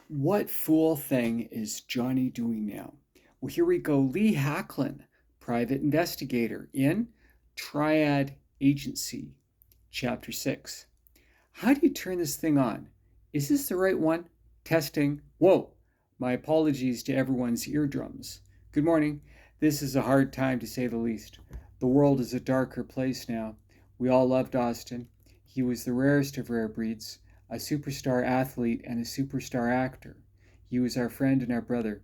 What fool thing is Johnny doing now? Well, here we go. Lee Hacklin, private investigator in Triad Agency, Chapter 6. How do you turn this thing on? Is this the right one? Testing. Whoa! My apologies to everyone's eardrums. Good morning. This is a hard time to say the least. The world is a darker place now. We all loved Austin. He was the rarest of rare breeds, a superstar athlete and a superstar actor. He was our friend and our brother.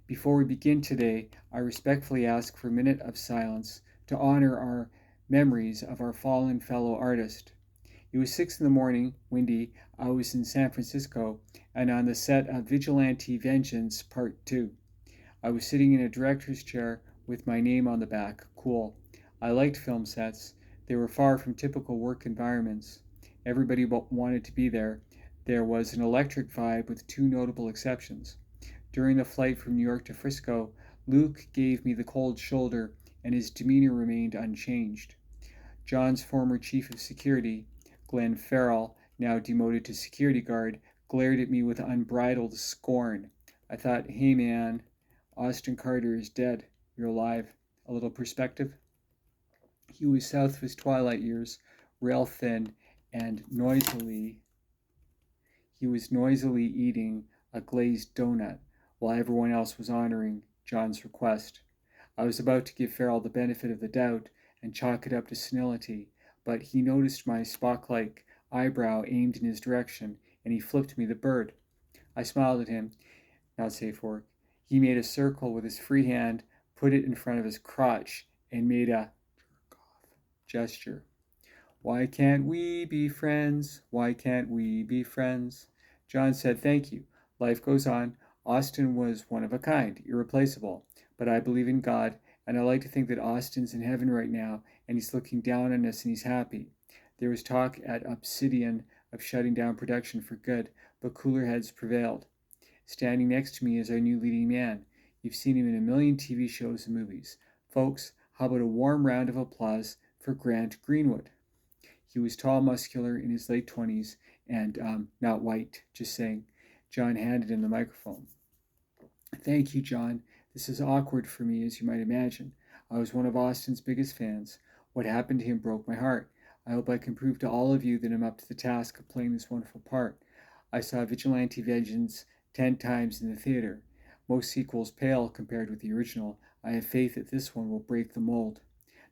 Before we begin today, I respectfully ask for a minute of silence to honor our memories of our fallen fellow artist. It was 6 in the morning, windy. I was in San Francisco and on the set of Vigilante Vengeance Part 2. I was sitting in a director's chair with my name on the back. Cool. I liked film sets. They were far from typical work environments. Everybody wanted to be there. There was an electric vibe with two notable exceptions. During the flight from New York to Frisco, Luke gave me the cold shoulder and his demeanor remained unchanged. John's former chief of security, Glenn Farrell, now demoted to security guard, glared at me with unbridled scorn. I thought, hey man, Austin Carter is dead. You're alive. A little perspective? He was south of his twilight years, rail thin, and noisily eating a glazed donut while everyone else was honoring John's request. I was about to give Farrell the benefit of the doubt and chalk it up to senility, but he noticed my Spock-like eyebrow aimed in his direction, and he flipped me the bird. I smiled at him. Not safe work. He made a circle with his free hand, put it in front of his crotch, and made a gesture. Why can't we be friends? Why can't we be friends? John said, thank you. Life goes on. Austin was one of a kind, irreplaceable. But I believe in God, and I like to think that Austin's in heaven right now, and he's looking down on us and he's happy. There was talk at Obsidian of shutting down production for good, but cooler heads prevailed. Standing next to me is our new leading man. You've seen him in a million TV shows and movies. Folks, how about a warm round of applause for Grant Greenwood? He was tall, muscular, in his late 20s, and not white, just saying. John handed him the microphone. Thank you, John. This is awkward for me, as you might imagine. I was one of Austin's biggest fans. What happened to him broke my heart. I hope I can prove to all of you that I'm up to the task of playing this wonderful part. I saw Vigilante Vengeance 10 times in the theater. Most sequels pale compared with the original. I have faith that this one will break the mold.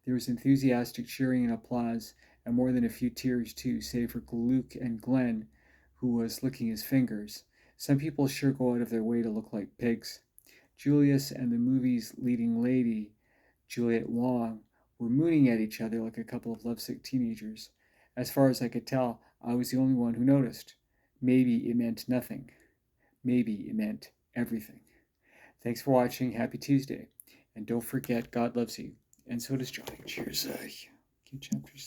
There was enthusiastic cheering and applause, and more than a few tears too, save for Luke and Glenn, who was licking his fingers. Some people sure go out of their way to look like pigs. Julius and the movie's leading lady, Juliet Wong, were mooning at each other like a couple of lovesick teenagers. As far as I could tell, I was the only one who noticed. Maybe it meant nothing. Maybe it meant everything. Thanks for watching. Happy Tuesday. And don't forget, God loves you. And so does Johnny. Cheers. Chapter 6.